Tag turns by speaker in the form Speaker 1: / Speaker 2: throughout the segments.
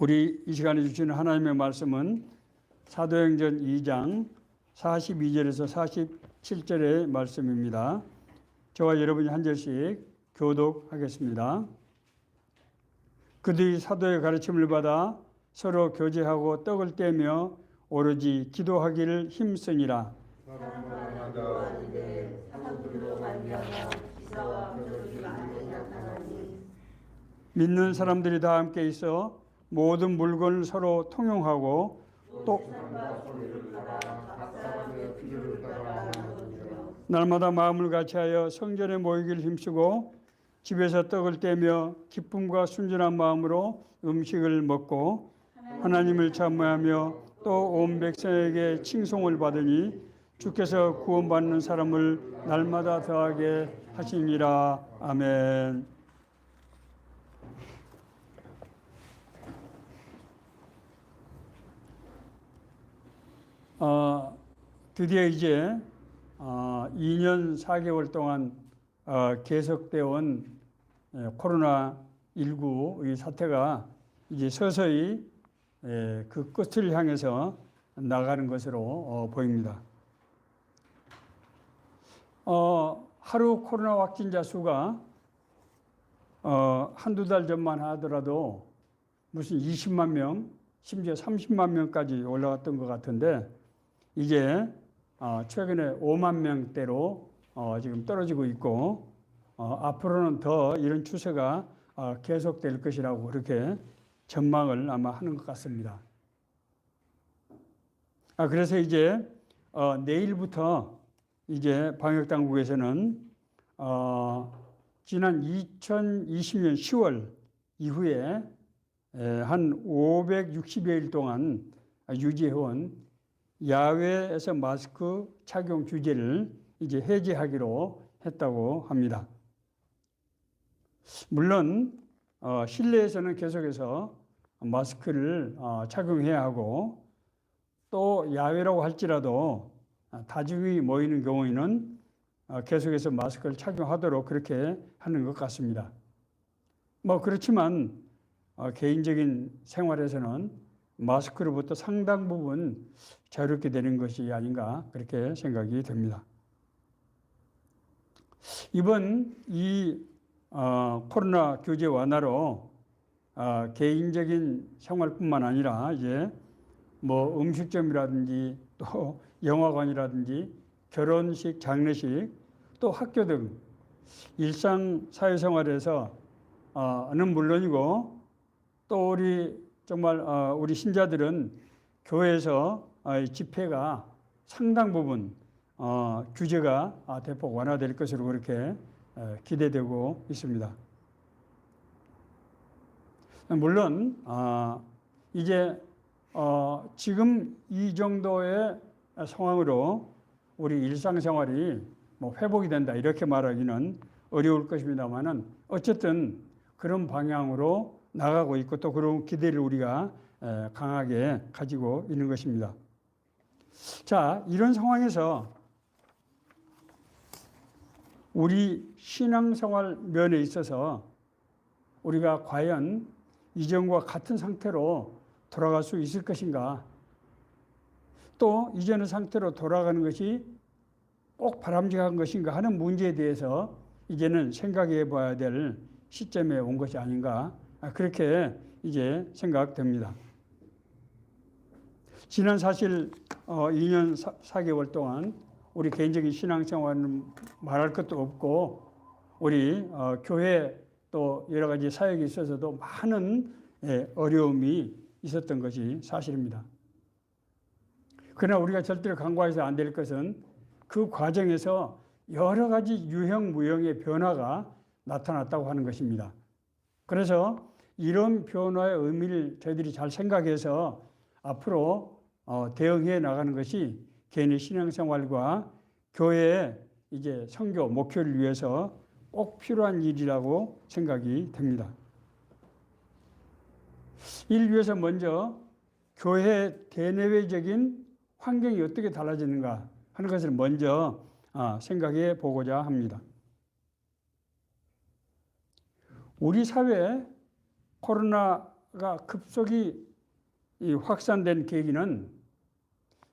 Speaker 1: 우리 이 시간에 주시는 하나님의 말씀은 사도행전 2장 42절에서 47절의 말씀입니다. 저와 여러분이 한 절씩 교독하겠습니다. 그들이 사도의 가르침을 받아 서로 교제하고 떡을 떼며 오로지 기도하기를 힘쓰니라. 믿는 사람들이 다 함께 있어 모든 물건을 서로 통용하고 또 날마다 마음을 같이하여 성전에 모이기를 힘쓰고 집에서 떡을 떼며 기쁨과 순전한 마음으로 음식을 먹고 하나님을 찬미하며 또 온 백성에게 칭송을 받으니 주께서 구원받는 사람을 날마다 더하게 하시니라. 아멘. 드디어 이제 2년 4개월 동안 계속되어 온 코로나19의 사태가 이제 서서히 그 끝을 향해서 나가는 것으로 보입니다. 하루 코로나 확진자 수가 한두 달 전만 하더라도 무슨 20만 명, 심지어 30만 명까지 올라갔던 것 같은데 이제 최근에 5만 명대로 지금 떨어지고 있고 앞으로는 더 이런 추세가 계속될 것이라고 그렇게 전망을 아마 하는 것 같습니다. 그래서 이제 내일부터 이제 방역당국에서는 지난 2020년 10월 이후에 한 560여일 동안 유지해온 야외에서 마스크 착용 규제를 이제 해제하기로 했다고 합니다. 물론 실내에서는 계속해서 마스크를 착용해야 하고 또 야외라고 할지라도 다중이 모이는 경우에는 계속해서 마스크를 착용하도록 그렇게 하는 것 같습니다. 그렇지만 개인적인 생활에서는 마스크로부터 상당 부분 자유롭게 되는 것이 아닌가 그렇게 생각이 됩니다. 이번 이 코로나 규제 완화로 개인적인 생활뿐만 아니라 이제 음식점이라든지 또 영화관이라든지 결혼식, 장례식 또 학교 등 일상 사회생활에서는 물론이고 또 우리 신자들은 교회에서 집회가 상당 부분 규제가 대폭 완화될 것으로 그렇게 기대되고 있습니다. 물론 이제 지금 이 정도의 상황으로 우리 일상생활이 회복이 된다 이렇게 말하기는 어려울 것입니다만은 어쨌든 그런 방향으로 나가고 있고 또 그런 기대를 우리가 강하게 가지고 있는 것입니다. 자, 이런 상황에서 우리 신앙생활 면에 있어서 우리가 과연 이전과 같은 상태로 돌아갈 수 있을 것인가? 또 이전의 상태로 돌아가는 것이 꼭 바람직한 것인가 하는 문제에 대해서 이제는 생각해 봐야 될 시점에 온 것이 아닌가 그렇게 이제 생각됩니다. 지난 사실 2년 4개월 동안 우리 개인적인 신앙생활은 말할 것도 없고 우리 교회 또 여러 가지 사역에 있어서도 많은 어려움이 있었던 것이 사실입니다. 그러나 우리가 절대로 간과해서 안 될 것은 그 과정에서 여러 가지 유형 무형의 변화가 나타났다고 하는 것입니다. 그래서 이런 변화의 의미를 저희들이 잘 생각해서 앞으로 대응해 나가는 것이 개인의 신앙생활과 교회의 이제 선교 목표를 위해서 꼭 필요한 일이라고 생각이 됩니다. 이를 위해서 먼저 교회 대내외적인 환경이 어떻게 달라지는가 하는 것을 먼저 생각해 보고자 합니다. 우리 사회에 코로나 코로나가 급속히 확산된 계기는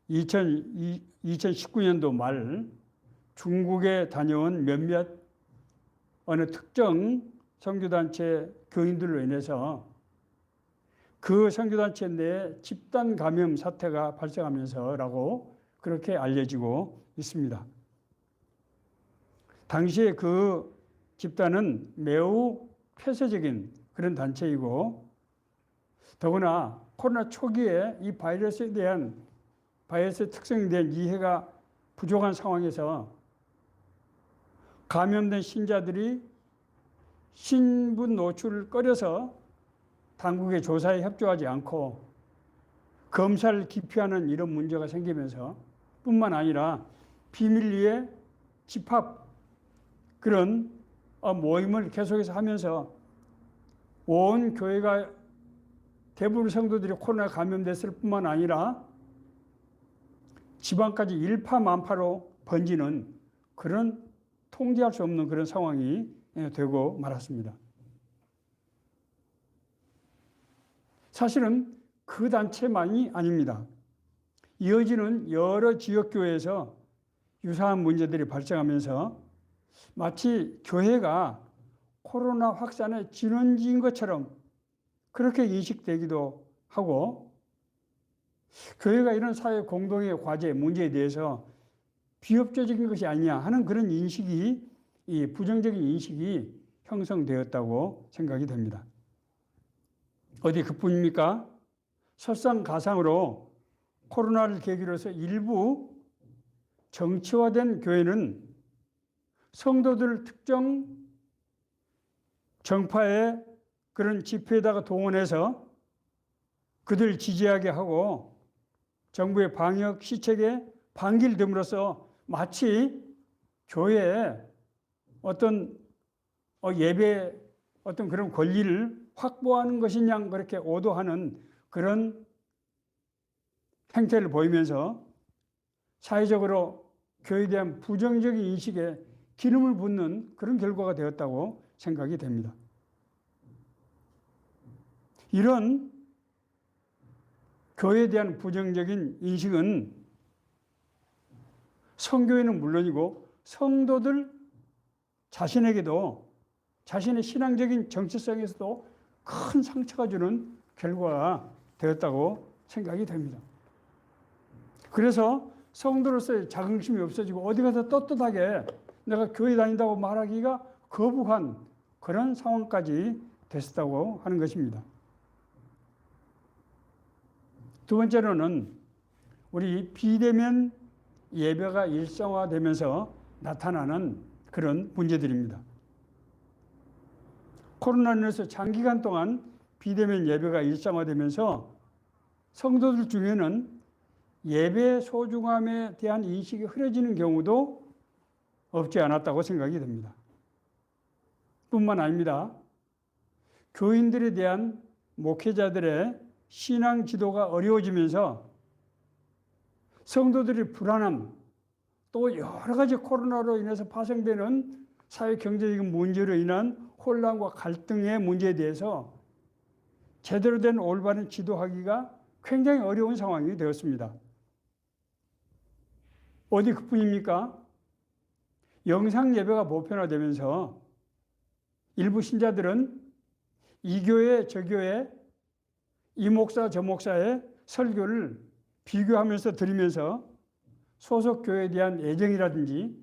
Speaker 1: 2019년도 말 중국에 다녀온 몇몇 어느 특정 선교단체 교인들로 인해서 그 선교단체 내에 집단 감염 사태가 발생하면서라고 그렇게 알려지고 있습니다. 당시에 그 집단은 매우 폐쇄적인 그런 단체이고, 더구나 코로나 초기에 이 바이러스에 대한 바이러스의 특성에 대한 이해가 부족한 상황에서 감염된 신자들이 신분 노출을 꺼려서 당국의 조사에 협조하지 않고 검사를 기피하는 이런 문제가 생기면서 뿐만 아니라 비밀리에 집합 그런 모임을 계속해서 하면서 온 교회가 대부분 성도들이 코로나에 감염됐을 뿐만 아니라 지방까지 일파만파로 번지는 그런 통제할 수 없는 그런 상황이 되고 말았습니다. 사실은 그 단체만이 아닙니다. 이어지는 여러 지역교회에서 유사한 문제들이 발생하면서 마치 교회가 코로나 확산의 진원지인 것처럼 그렇게 인식되기도 하고, 교회가 이런 사회 공동의 과제, 문제에 대해서 비협조적인 것이 아니냐 하는 그런 인식이, 이 부정적인 인식이 형성되었다고 생각이 됩니다. 어디 그뿐입니까? 설상가상으로 코로나를 계기로 해서 일부 정치화된 교회는 성도들 특정 정파의 그런 집회에다가 동원해서 그들 지지하게 하고 정부의 방역 시책에 반기를 됨으로써 마치 교회에 어떤 예배 어떤 그런 권리를 확보하는 것이냐 그렇게 오도하는 그런 행태를 보이면서 사회적으로 교회에 대한 부정적인 인식에 기름을 붓는 그런 결과가 되었다고 생각이 됩니다. 이런 교회에 대한 부정적인 인식은 성교회는 물론이고 성도들 자신에게도 자신의 신앙적인 정체성에서도 큰 상처가 주는 결과가 되었다고 생각이 됩니다. 그래서 성도로서의 자긍심이 없어지고 어디 가서 떳떳하게 내가 교회 다닌다고 말하기가 거부한 그런 상황까지 됐었다고 하는 것입니다. 두 번째로는 우리 비대면 예배가 일상화되면서 나타나는 그런 문제들입니다. 코로나로 인해서 장기간 동안 비대면 예배가 일상화되면서 성도들 중에는 예배의 소중함에 대한 인식이 흐려지는 경우도 없지 않았다고 생각이 됩니다. 뿐만 아닙니다. 교인들에 대한 목회자들의 신앙 지도가 어려워지면서 성도들의 불안함, 또 여러 가지 코로나로 인해서 파생되는 사회 경제적인 문제로 인한 혼란과 갈등의 문제에 대해서 제대로 된 올바른 지도하기가 굉장히 어려운 상황이 되었습니다. 어디 그뿐입니까? 영상 예배가 보편화되면서 일부 신자들은 이 교회 저 교회 이 목사 저 목사의 설교를 비교하면서 들으면서 소속 교회에 대한 애정이라든지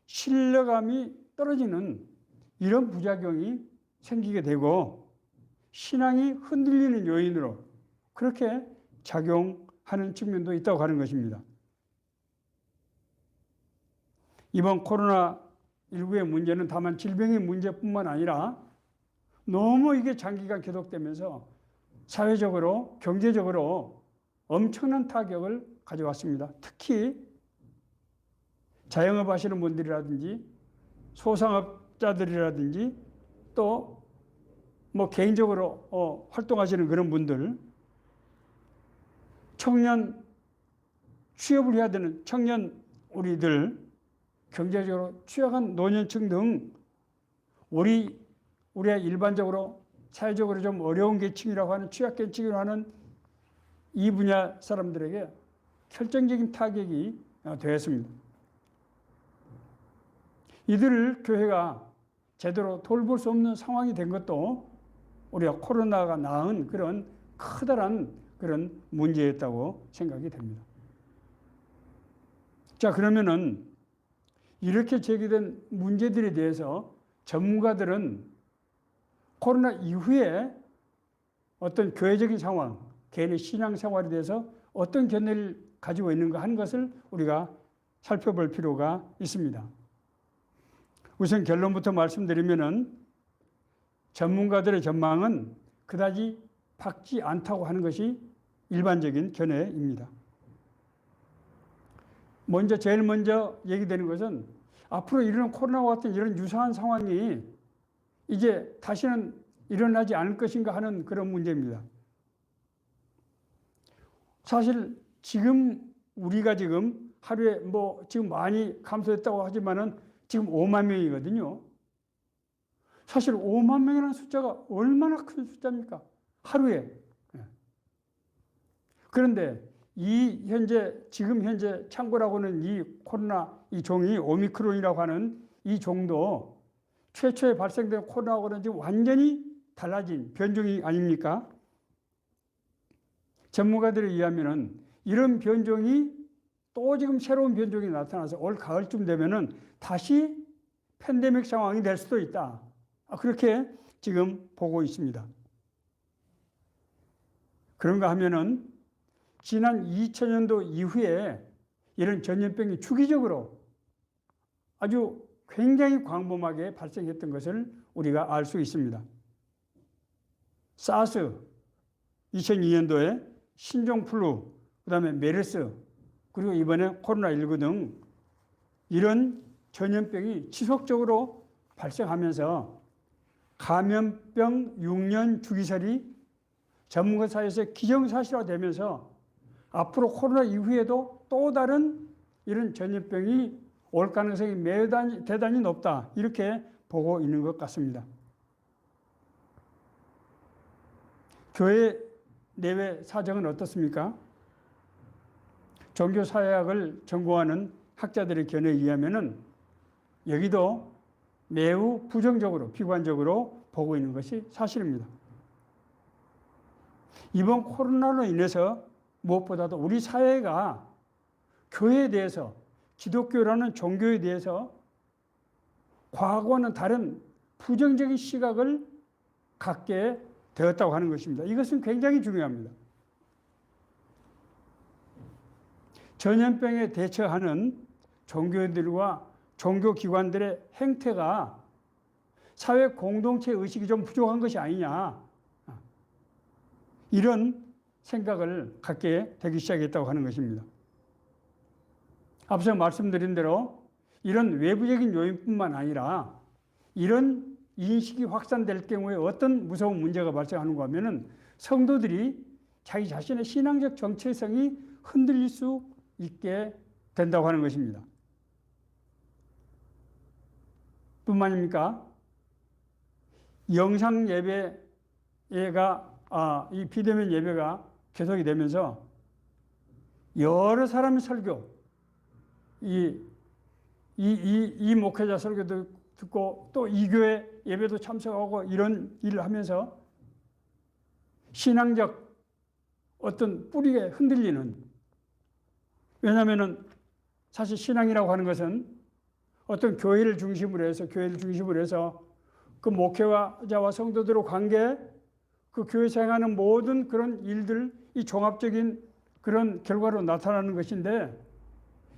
Speaker 1: 신뢰감이 떨어지는 이런 부작용이 생기게 되고 신앙이 흔들리는 요인으로 그렇게 작용하는 측면도 있다고 하는 것입니다. 이번 코로나19의 문제는 다만 질병의 문제뿐만 아니라 너무 이게 장기간 계속되면서 사회적으로 경제적으로 엄청난 타격을 가져왔습니다. 특히 자영업 하시는 분들이라든지 소상업자들이라든지 또 뭐 개인적으로 활동하시는 그런 분들, 청년 취업을 해야 되는 청년 우리들, 경제적으로 취약한 노년층 등 우리가 일반적으로 사회적으로 좀 어려운 계층이라고 하는 취약계층이라고 하는 이 분야 사람들에게 결정적인 타격이 되었습니다. 이들을 교회가 제대로 돌볼 수 없는 상황이 된 것도 우리가 코로나가 낳은 그런 커다란 그런 문제였다고 생각이 됩니다. 자, 그러면은 이렇게 제기된 문제들에 대해서 전문가들은 코로나 이후에 어떤 교회적인 상황, 개인의 신앙생활에 대해서 어떤 견해를 가지고 있는가 하는 것을 우리가 살펴볼 필요가 있습니다. 우선 결론부터 말씀드리면은 전문가들의 전망은 그다지 밝지 않다고 하는 것이 일반적인 견해입니다. 제일 먼저 얘기되는 것은 앞으로 일어난 코로나와 같은 이런 유사한 상황이 이제 다시는 일어나지 않을 것인가 하는 그런 문제입니다. 사실 우리가 지금 하루에 지금 많이 감소했다고 하지만은 지금 5만 명이거든요. 사실 5만 명이라는 숫자가 얼마나 큰 숫자입니까? 하루에. 그런데 지금 현재 창궐하고는 이 코로나 이 종이 오미크론이라고 하는 이 종도 최초에 발생된 코로나하고는 지금 완전히 달라진 변종이 아닙니까? 전문가들에 의하면은 이런 변종이 또 지금 새로운 변종이 나타나서 올 가을쯤 되면은 다시 팬데믹 상황이 될 수도 있다. 그렇게 지금 보고 있습니다. 그런가 하면은 지난 2000년도 이후에 이런 전염병이 주기적으로 아주 굉장히 광범하게 발생했던 것을 우리가 알 수 있습니다. 사스 2002년도에 신종플루, 그다음에 메르스, 그리고 이번에 코로나19 등 이런 전염병이 지속적으로 발생하면서 감염병 6년 주기설이 전문가 사이에서 기정사실화되면서 앞으로 코로나 이후에도 또 다른 이런 전염병이 올 가능성이 매우 대단히 높다, 이렇게 보고 있는 것 같습니다. 교회 내외 사정은 어떻습니까? 종교사회학을 전공하는 학자들의 견해에 의하면은 여기도 매우 부정적으로, 비관적으로 보고 있는 것이 사실입니다. 이번 코로나로 인해서 무엇보다도 우리 사회가 교회에 대해서, 기독교라는 종교에 대해서 과거와는 다른 부정적인 시각을 갖게 되었다고 하는 것입니다. 이것은 굉장히 중요합니다. 전염병에 대처하는 종교인들과 종교기관들의 행태가 사회 공동체 의식이 좀 부족한 것이 아니냐, 이런 생각을 갖게 되기 시작했다고 하는 것입니다. 앞서 말씀드린 대로 이런 외부적인 요인뿐만 아니라 이런 인식이 확산될 경우에 어떤 무서운 문제가 발생하는가 하면은 성도들이 자기 자신의 신앙적 정체성이 흔들릴 수 있게 된다고 하는 것입니다. 뿐만입니까? 영상 예배가 이 비대면 예배가 계속이 되면서 여러 사람의 설교, 이 목회자 설교도 듣고 또 이 교회 예배도 참석하고 이런 일을 하면서 신앙적 어떤 뿌리에 흔들리는, 왜냐하면은 사실 신앙이라고 하는 것은 어떤 교회를 중심으로 해서 그 목회자와 성도들의 관계, 그 교회에서 행하는 모든 그런 일들, 이 종합적인 그런 결과로 나타나는 것인데,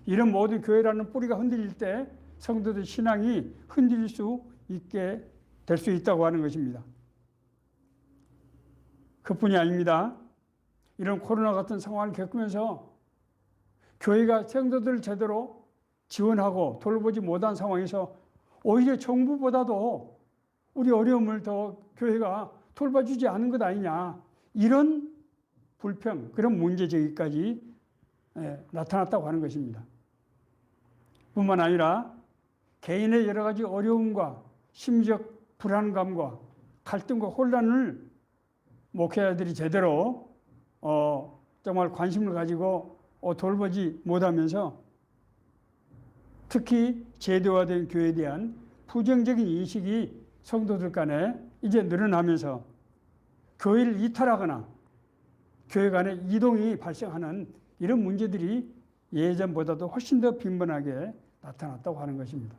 Speaker 1: 이런 모든 교회라는 뿌리가 흔들릴 때 성도들 신앙이 흔들릴 수 있게 될 수 있다고 하는 것입니다. 그뿐이 아닙니다. 이런 코로나 같은 상황을 겪으면서 교회가 성도들을 제대로 지원하고 돌보지 못한 상황에서 오히려 정부보다도 우리 어려움을 더 교회가 돌봐주지 않은 것 아니냐, 이런 불평, 그런 문제제기까지 나타났다고 하는 것입니다. 뿐만 아니라 개인의 여러 가지 어려움과 심리적 불안감과 갈등과 혼란을 목회자들이 제대로 정말 관심을 가지고 돌보지 못하면서 특히 제도화된 교회에 대한 부정적인 인식이 성도들 간에 이제 늘어나면서 교회를 이탈하거나 교회 간의 이동이 발생하는 이런 문제들이 예전보다도 훨씬 더 빈번하게 나타났다고 하는 것입니다.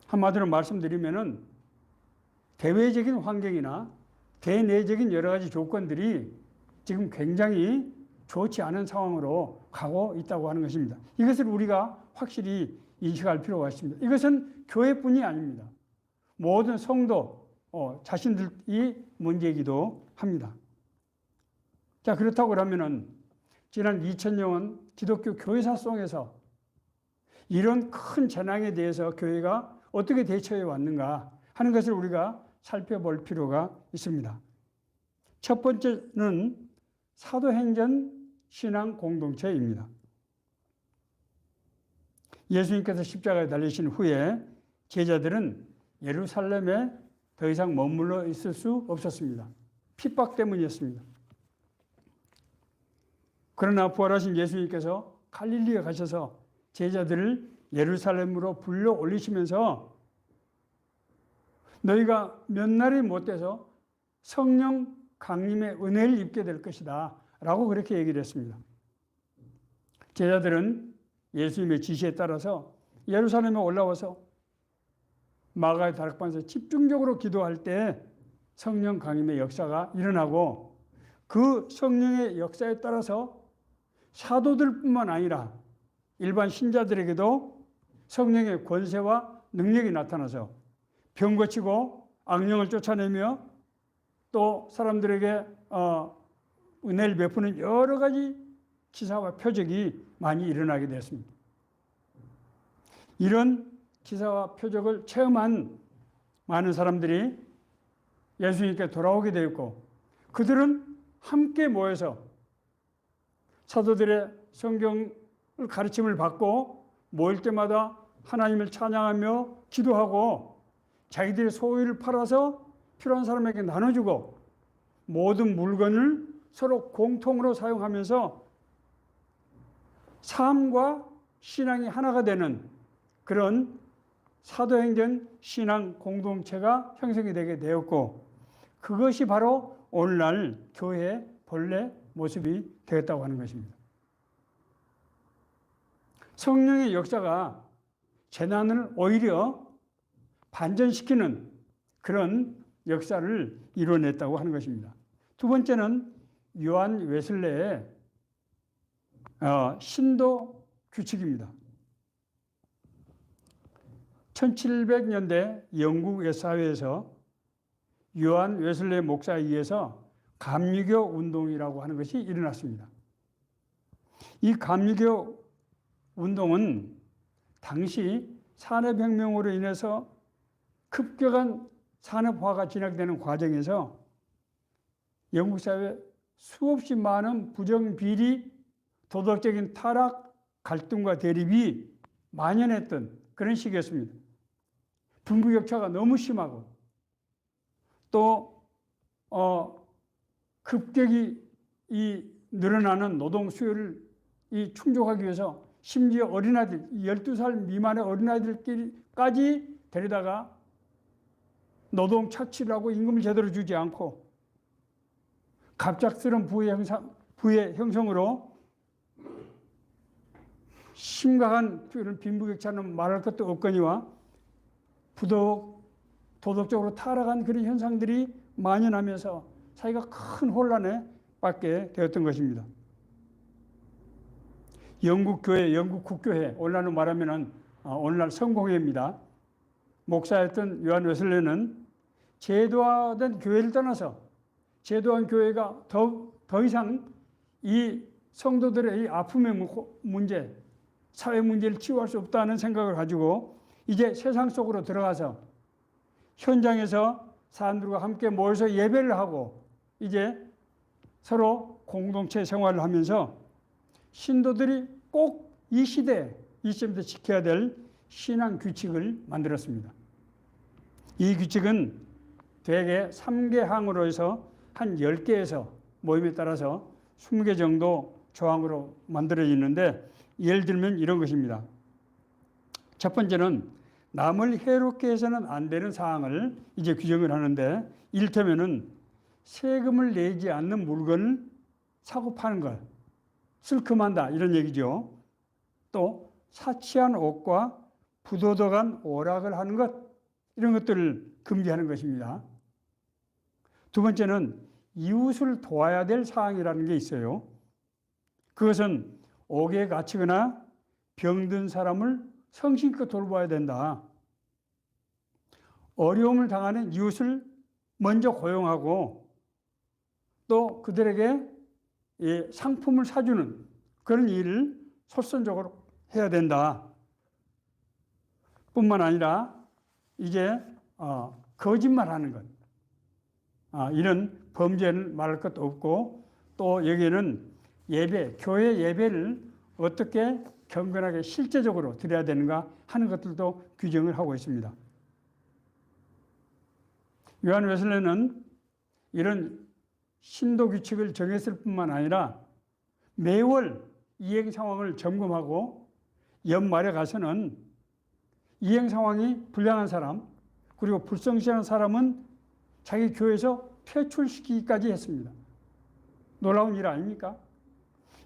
Speaker 1: 한마디로 말씀드리면은 대외적인 환경이나 대내적인 여러 가지 조건들이 지금 굉장히 좋지 않은 상황으로 가고 있다고 하는 것입니다. 이것을 우리가 확실히 인식할 필요가 있습니다. 이것은 교회뿐이 아닙니다. 모든 성도 자신들이 문제이기도 합니다. 자, 그렇다고 그러면은 지난 2000년 기독교 교회사 속에서 이런 큰 재난에 대해서 교회가 어떻게 대처해 왔는가 하는 것을 우리가 살펴볼 필요가 있습니다. 첫 번째는 사도행전 신앙 공동체입니다. 예수님께서 십자가에 달리신 후에 제자들은 예루살렘에 더 이상 머물러 있을 수 없었습니다. 핍박 때문이었습니다. 그러나 부활하신 예수님께서 갈릴리에 가셔서 제자들을 예루살렘으로 불러 올리시면서 너희가 몇 날이 못 돼서 성령 강림의 은혜를 입게 될 것이다 라고 그렇게 얘기를 했습니다. 제자들은 예수님의 지시에 따라서 예루살렘에 올라와서 마가의 다락방에서 집중적으로 기도할 때 성령 강림의 역사가 일어나고 그 성령의 역사에 따라서 사도들뿐만 아니라 일반 신자들에게도 성령의 권세와 능력이 나타나서 병 고치고 악령을 쫓아내며 또 사람들에게 은혜를 베푸는 여러 가지 기사와 표적이 많이 일어나게 되었습니다. 이런 기사와 표적을 체험한 많은 사람들이 예수님께 돌아오게 되었고 그들은 함께 모여서 사도들의 성경 가르침을 받고 모일 때마다 하나님을 찬양하며 기도하고 자기들의 소유를 팔아서 필요한 사람에게 나눠주고 모든 물건을 서로 공통으로 사용하면서 삶과 신앙이 하나가 되는 그런 사도행전 신앙 공동체가 형성이 되게 되었고 그것이 바로 오늘날 교회의 본래 모습이 되었다고 하는 것입니다. 성령의 역사가 재난을 오히려 반전시키는 그런 역사를 이뤄냈다고 하는 것입니다. 두 번째는 요한 웨슬레의 신도 규칙입니다. 1700년대 영국의 사회에서 요한 웨슬레 목사에 의해서 감리교 운동이라고 하는 것이 일어났습니다. 이 감리교 운동은 당시 산업혁명으로 인해서 급격한 산업화가 진행되는 과정에서 영국 사회에 수없이 많은 부정비리, 도덕적인 타락, 갈등과 대립이 만연했던 그런 시기였습니다. 빈부격차가 너무 심하고 또 급격히 이 늘어나는 노동 수요를 충족하기 위해서 심지어 어린아이들, 12살 미만의 어린아이들까지 데려다가 노동 착취를 하고 임금을 제대로 주지 않고 갑작스러운 부의 형성으로 심각한 빈부격차는 말할 것도 없거니와 도덕적으로 타락한 그런 현상들이 만연하면서 사회가 큰 혼란에 빠지게 되었던 것입니다. 영국 교회, 영국 국교회, 오늘날로 말하면 오늘날 성공회입니다. 목사였던 요한 웨슬레는 제도화된 교회를 떠나서 제도한 교회가 더 이상 이 성도들의 이 아픔의 문제, 사회 문제를 치유할 수 없다는 생각을 가지고 이제 세상 속으로 들어가서 현장에서 사람들과 함께 모여서 예배를 하고 이제 서로 공동체 생활을 하면서 신도들이 꼭 이 시대에 이 시점에서 지켜야 될 신앙 규칙을 만들었습니다. 이 규칙은 대개 3개 항으로 해서 한 10개에서 모임에 따라서 20개 정도 조항으로 만들어지는데, 예를 들면 이런 것입니다. 첫 번째는 남을 해롭게 해서는 안 되는 사항을 이제 규정을 하는데, 이를테면은 세금을 내지 않는 물건을 사고 파는 것, 슬금한다 이런 얘기죠. 또 사치한 옷과 부도덕한 오락을 하는 것, 이런 것들을 금지하는 것입니다. 두 번째는 이웃을 도와야 될 사항이라는 게 있어요. 그것은 옥에 갇히거나 병든 사람을 성심껏 돌봐야 된다. 어려움을 당하는 이웃을 먼저 고용하고 또 그들에게 상품을 사주는 그런 일을 솔선적으로 해야 된다. 뿐만 아니라 이제 거짓말하는 것, 이런 범죄는 말할 것도 없고, 또 여기에는 예배, 교회 예배를 어떻게 경건하게 실제적으로 드려야 되는가 하는 것들도 규정을 하고 있습니다. 요한 웨슬레는 이런 신도 규칙을 정했을 뿐만 아니라 매월 이행 상황을 점검하고 연말에 가서는 이행 상황이 불량한 사람, 그리고 불성실한 사람은 자기 교회에서 퇴출시키기까지 했습니다. 놀라운 일 아닙니까?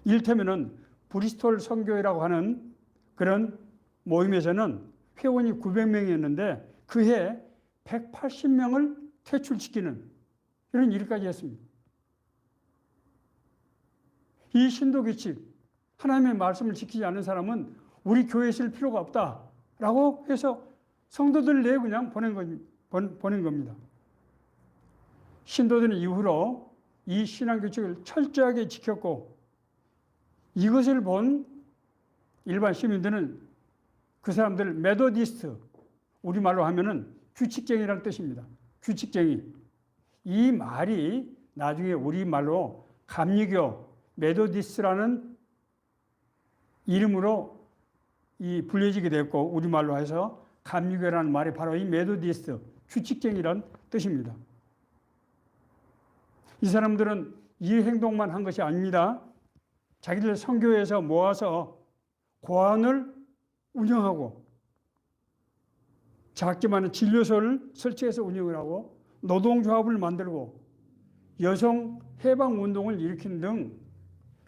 Speaker 1: 이를테면은 브리스톨 선교회라고 하는 그런 모임에서는 회원이 900명이었는데 그해 180명을 퇴출시키는 이런 일까지 했습니다. 이 신도규칙, 하나님의 말씀을 지키지 않는 사람은 우리 교회에 있을 필요가 없다라고 해서 성도들을 내 그냥 보낸 겁니다. 신도들은 이후로 이 신앙규칙을 철저하게 지켰고, 이것을 본 일반 시민들은 그 사람들을 메도디스트, 우리말로 하면은 규칙쟁이라는 뜻입니다. 규칙쟁이. 이 말이 나중에 우리말로 감리교, 메도디스트라는 이름으로 불려지게 됐고, 우리말로 해서 감리교라는 말이 바로 이 메도디스트, 규칙쟁이라는 뜻입니다. 이 사람들은 이 행동만 한 것이 아닙니다. 자기들 선교회에서 모아서 고아원을 운영하고 작지만은 진료소를 설치해서 운영을 하고 노동조합을 만들고 여성 해방운동을 일으키는 등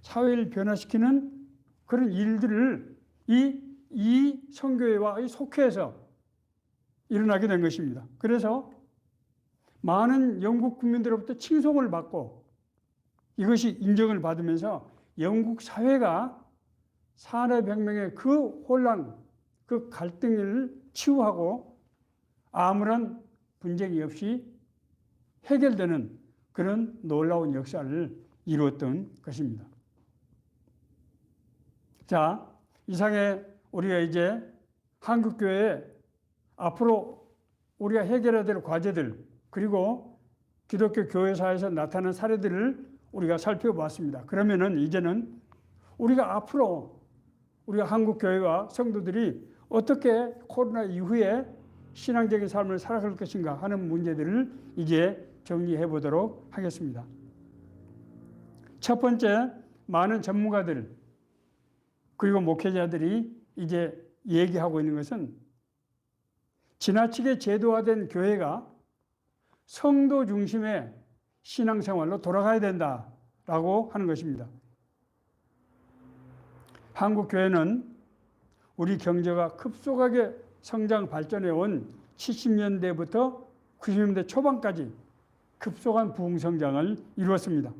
Speaker 1: 사회를 변화시키는 그런 일들을 이 선교회와 이 속회에서 일어나게 된 것입니다. 그래서 많은 영국 국민들로부터 칭송을 받고 이것이 인정을 받으면서 영국 사회가 산업혁명의 그 혼란, 그 갈등을 치유하고 아무런 분쟁이 없이 해결되는 그런 놀라운 역사를 이루었던 것입니다. 자, 이상의 우리가 이제 한국교회에 앞으로 우리가 해결해야 될 과제들, 그리고 기독교 교회사에서 나타난 사례들을 우리가 살펴봤습니다. 그러면은 이제는 우리가 앞으로 우리가 한국교회와 성도들이 어떻게 코로나 이후에 신앙적인 삶을 살아갈 것인가 하는 문제들을 이제 정리해 보도록 하겠습니다. 첫 번째, 많은 전문가들 그리고 목회자들이 이제 얘기하고 있는 것은 지나치게 제도화된 교회가 성도 중심의 신앙생활로 돌아가야 된다라고 하는 것입니다. 한국교회는 우리 경제가 급속하게 성장 발전해 온 70년대부터 90년대 초반까지 급속한 부흥성장을 이루었습니다.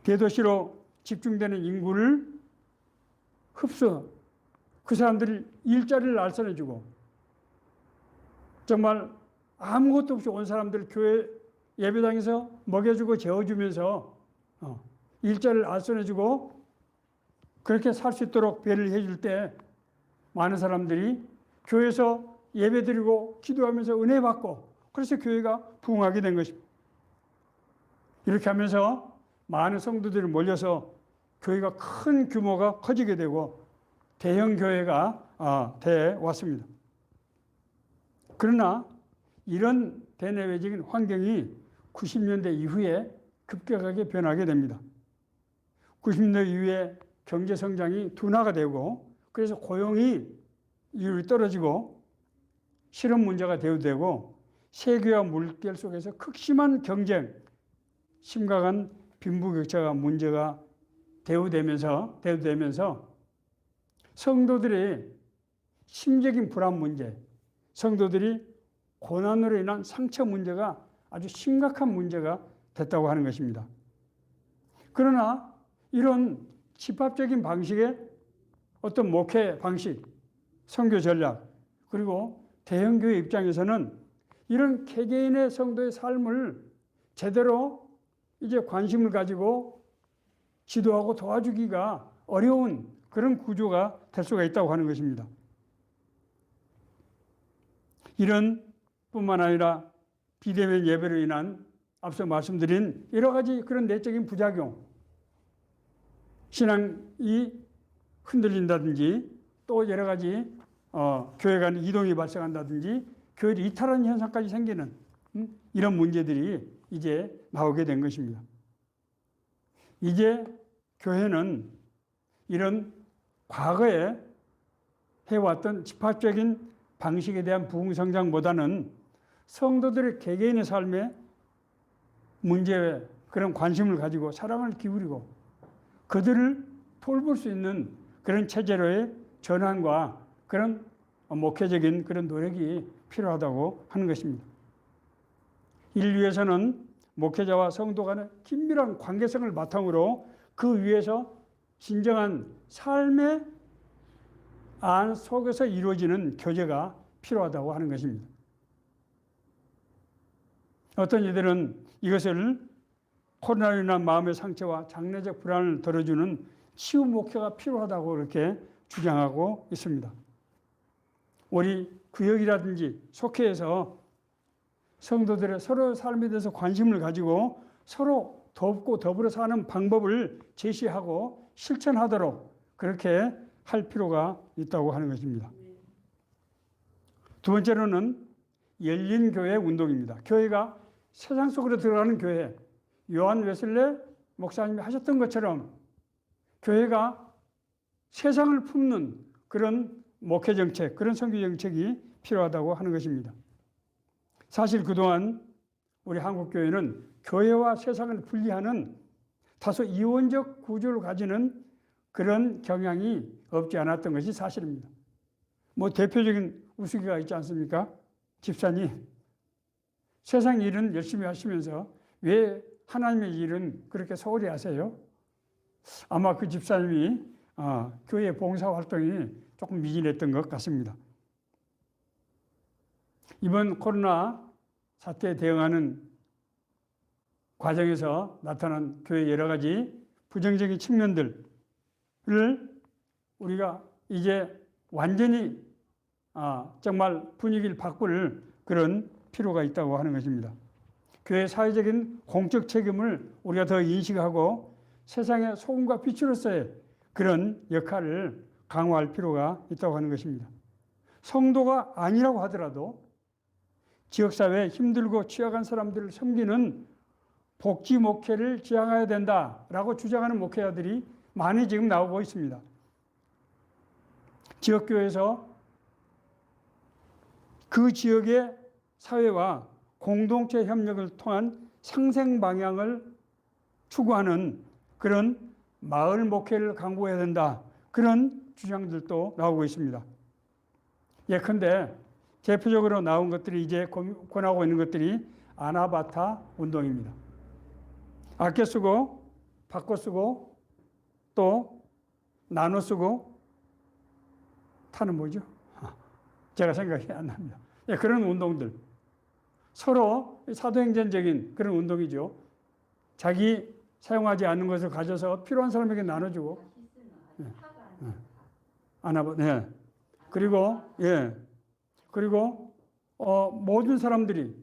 Speaker 1: 대도시로 집중되는 인구를 흡수, 그 사람들이 일자리를 알선해주고 정말 아무것도 없이 온 사람들 교회 예배당에서 먹여주고 재워주면서 일자리를 알선해주고 그렇게 살 수 있도록 배를 해줄 때 많은 사람들이 교회에서 예배드리고 기도하면서 은혜 받고 그래서 교회가 부흥하게 된 것입니다. 이렇게 하면서 많은 성도들이 몰려서 교회가 큰 규모가 커지게 되고 대형 교회가 돼 왔습니다. 그러나 이런 대내외적인 환경이 90년대 이후에 급격하게 변하게 됩니다. 90년대 이후에 경제 성장이 둔화가 되고 그래서 고용이 이율이 떨어지고 실업 문제가 대두되고 세계화 물결 속에서 극심한 경쟁, 심각한 빈부격차가 문제가 대두되면서 성도들의 심적인 불안 문제, 성도들이 고난으로 인한 상처 문제가 아주 심각한 문제가 됐다고 하는 것입니다. 그러나 이런 집합적인 방식의 어떤 목회 방식, 선교 전략, 그리고 대형교회 입장에서는 이런 개개인의 성도의 삶을 제대로 이제 관심을 가지고 지도하고 도와주기가 어려운 그런 구조가 될 수가 있다고 하는 것입니다. 이런 뿐만 아니라 비대면 예배로 인한 앞서 말씀드린 여러 가지 그런 내적인 부작용, 신앙이 흔들린다든지 또 여러 가지 교회 간 이동이 발생한다든지 교회를 이탈하는 현상까지 생기는 이런 문제들이 이제 나오게 된 것입니다. 이제 교회는 이런 과거에 해왔던 집합적인 방식에 대한 부흥성장보다는 성도들의 개개인의 삶에 문제에 그런 관심을 가지고 사랑을 기울이고 그들을 돌볼 수 있는 그런 체제로의 전환과 그런 목회적인 그런 노력이 필요하다고 하는 것입니다. 인류에서는 목회자와 성도 간의 긴밀한 관계성을 바탕으로 그 위에서 진정한 삶의 안 속에서 이루어지는 교제가 필요하다고 하는 것입니다. 어떤 이들은 이것을 코로나로 인한 마음의 상처와 장래적 불안을 덜어주는 치유 목회가 필요하다고 그렇게 주장하고 있습니다. 우리 구역이라든지 속회에서 성도들의 서로 삶에 대해서 관심을 가지고 서로 돕고 더불어 사는 방법을 제시하고 실천하도록 그렇게 할 필요가 있다고 하는 것입니다. 두 번째로는 열린 교회 운동입니다. 교회가 세상 속으로 들어가는 교회, 요한 웨슬레 목사님이 하셨던 것처럼 교회가 세상을 품는 그런 목회 정책, 그런 선교 정책이 필요하다고 하는 것입니다. 사실 그동안 우리 한국교회는 교회와 세상을 분리하는 다소 이원적 구조를 가지는 그런 경향이 없지 않았던 것이 사실입니다. 뭐 대표적인 우스개가 있지 않습니까? 집사님, 세상 일은 열심히 하시면서 왜 하나님의 일은 그렇게 소홀히 하세요? 아마 그 집사님이 교회 봉사활동이 조금 미진했던 것 같습니다. 이번 코로나 사태에 대응하는 과정에서 나타난 교회의 여러 가지 부정적인 측면들을 우리가 이제 완전히 정말 분위기를 바꿀 그런 필요가 있다고 하는 것입니다. 교회 사회적인 공적 책임을 우리가 더 인식하고 세상의 소금과 빛으로서의 그런 역할을 강화할 필요가 있다고 하는 것입니다. 성도가 아니라고 하더라도 지역사회에 힘들고 취약한 사람들을 섬기는 복지 목회를 지향해야 된다라고 주장하는 목회자들이 많이 지금 나오고 있습니다. 지역교회에서 그 지역의 사회와 공동체 협력을 통한 상생 방향을 추구하는 그런 마을 목회를 강구해야 된다. 그런 주장들도 나오고 있습니다. 예컨대 대표적으로 나온 것들이 이제 권하고 있는 것들이 아나바타 운동입니다. 아껴 쓰고 바꿔 쓰고 또 나눠 쓰고 타는 뭐죠? 제가 생각이 안 납니다. 예, 그런 운동들. 서로 사도행전적인 그런 운동이죠. 자기 사용하지 않는 것을 가져서 필요한 사람에게 나눠주고. 네. 그리고 모든 사람들이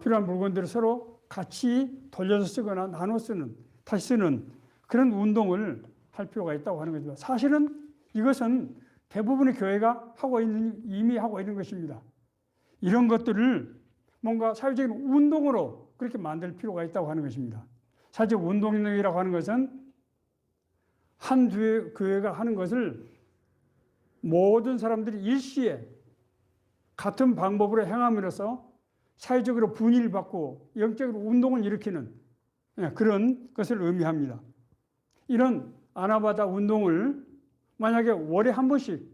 Speaker 1: 필요한 물건들을 서로 같이 돌려서 쓰거나 나눠 쓰는, 다시 쓰는 그런 운동을 할 필요가 있다고 하는 거죠. 사실은 이것은 대부분의 교회가 이미 하고 있는 것입니다. 이런 것들을 뭔가 사회적인 운동으로 그렇게 만들 필요가 있다고 하는 것입니다. 사회적 운동이라고 하는 것은 한 교회가 하는 것을 모든 사람들이 일시에 같은 방법으로 행함으로써 사회적으로 분위기를 받고 영적으로 운동을 일으키는 그런 것을 의미합니다. 이런 아나바다 운동을 만약에 월에 한 번씩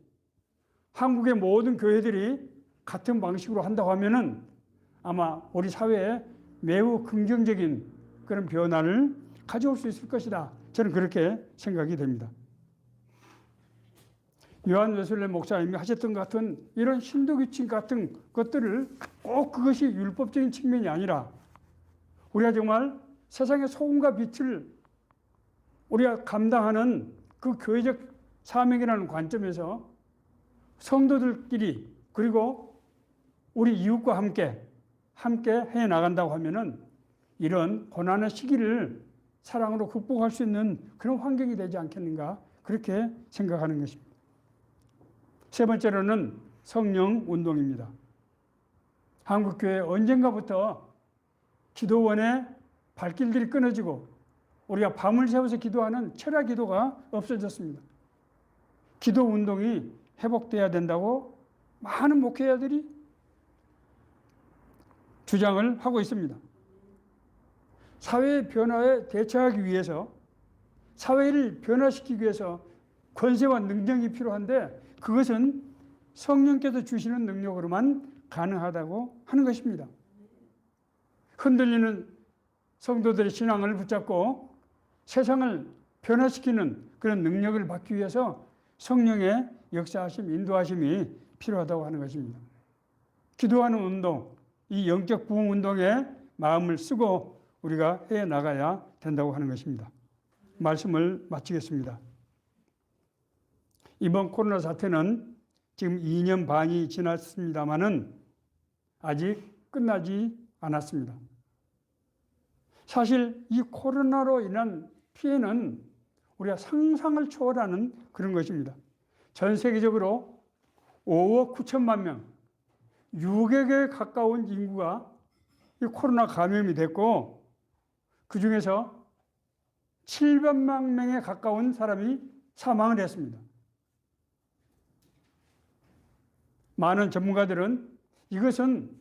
Speaker 1: 한국의 모든 교회들이 같은 방식으로 한다고 하면은 아마 우리 사회에 매우 긍정적인 그런 변화를 가져올 수 있을 것이다. 저는 그렇게 생각이 됩니다. 요한 웨슬레 목사님이 하셨던 것 같은 이런 신도규칙 같은 것들을 꼭 그것이 율법적인 측면이 아니라 우리가 정말 세상의 소금과 빛을 우리가 감당하는 그 교회적 사명이라는 관점에서 성도들끼리 그리고 우리 이웃과 함께 해 나간다고 하면은 이런 고난의 시기를 사랑으로 극복할 수 있는 그런 환경이 되지 않겠는가 그렇게 생각하는 것입니다. 세 번째로는 성령 운동입니다. 한국교회 언젠가부터 기도원의 발길들이 끊어지고 우리가 밤을 새워서 기도하는 철야 기도가 없어졌습니다. 기도 운동이 회복돼야 된다고 많은 목회자들이 주장을 하고 있습니다. 사회의 변화에 대처하기 위해서 사회를 변화시키기 위해서 권세와 능력이 필요한데 그것은 성령께서 주시는 능력으로만 가능하다고 하는 것입니다. 흔들리는 성도들의 신앙을 붙잡고 세상을 변화시키는 그런 능력을 받기 위해서 성령의 역사하심, 인도하심이 필요하다고 하는 것입니다. 기도하는 운동, 이 영적 부흥 운동에 마음을 쓰고 우리가 해 나가야 된다고 하는 것입니다. 말씀을 마치겠습니다. 이번 코로나 사태는 지금 2년 반이 지났습니다마는 아직 끝나지 않았습니다. 사실 이 코로나로 인한 피해는 우리가 상상을 초월하는 그런 것입니다. 전 세계적으로 5억 9천만 명, 6억에 가까운 인구가 이 코로나 감염이 됐고 그 중에서 700만 명에 가까운 사람이 사망을 했습니다. 많은 전문가들은 이것은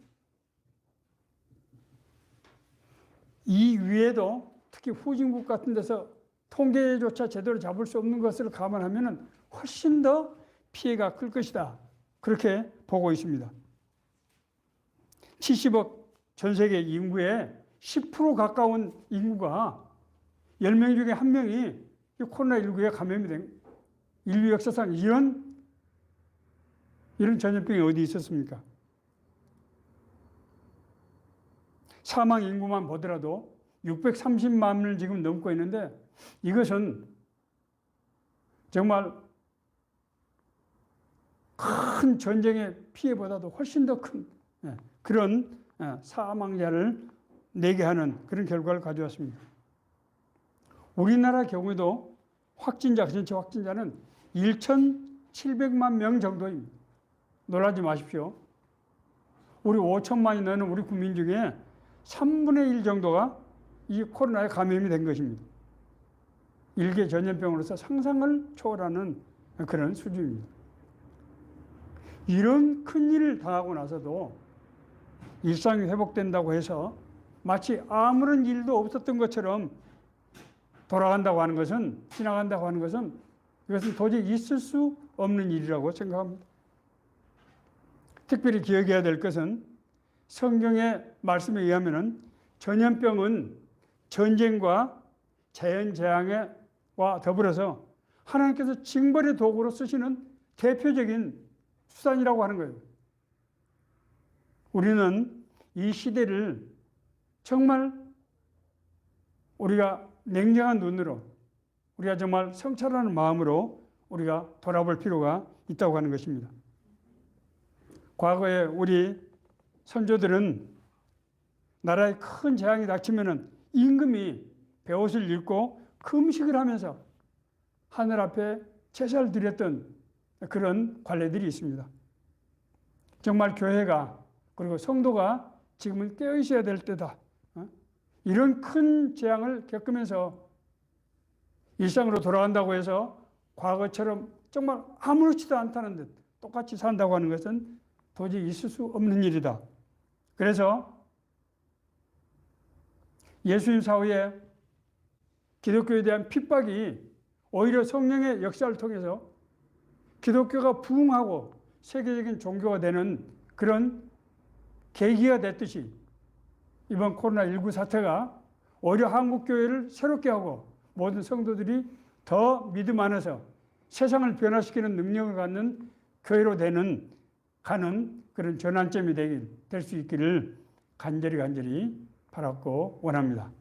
Speaker 1: 이 위에도 특히 후진국 같은 데서 통계조차 제대로 잡을 수 없는 것을 감안하면 훨씬 더 피해가 클 것이다. 그렇게 보고 있습니다. 70억 전 세계 인구의 10% 가까운 인구가 10명 중에 1명이 코로나19에 감염이 된 인류 역사상 이런 전염병이 어디 있었습니까? 사망 인구만 보더라도 630만을 지금 넘고 있는데 이것은 정말 큰 전쟁의 피해보다도 훨씬 더 큰 그런 사망자를 내게 하는 그런 결과를 가져왔습니다. 우리나라 경우에도 전체 확진자는 1,700만 명 정도입니다. 놀라지 마십시오. 우리 5천만이 넘는 우리 국민 중에 3분의 1 정도가 이 코로나에 감염이 된 것입니다. 일개 전염병으로서 상상을 초월하는 그런 수준입니다. 이런 큰 일을 당하고 나서도 일상이 회복된다고 해서 마치 아무런 일도 없었던 것처럼 돌아간다고 하는 것은, 지나간다고 하는 것은 이것은 도저히 있을 수 없는 일이라고 생각합니다. 특별히 기억해야 될 것은 성경의 말씀에 의하면 전염병은 전쟁과 자연재앙과 더불어서 하나님께서 징벌의 도구로 쓰시는 대표적인 수단이라고 하는 거예요. 우리는 이 시대를 정말 우리가 냉정한 눈으로 우리가 정말 성찰하는 마음으로 우리가 돌아볼 필요가 있다고 하는 것입니다. 과거에 우리 선조들은 나라에 큰 재앙이 닥치면 임금이 베옷을 입고 금식을 하면서 하늘 앞에 제사를 드렸던 그런 관례들이 있습니다. 정말 교회가 그리고 성도가 지금은 깨어 있어야 될 때다. 이런 큰 재앙을 겪으면서 일상으로 돌아간다고 해서 과거처럼 정말 아무렇지도 않다는 듯 똑같이 산다고 하는 것은 도저히 있을 수 없는 일이다. 그래서 예수님 사후에 기독교에 대한 핍박이 오히려 성령의 역사를 통해서 기독교가 부흥하고 세계적인 종교가 되는 그런 계기가 됐듯이 이번 코로나19 사태가 오히려 한국교회를 새롭게 하고 모든 성도들이 더 믿음 안에서 세상을 변화시키는 능력을 갖는 교회로 가는 그런 전환점이 될 수 있기를 간절히 바랐고 원합니다.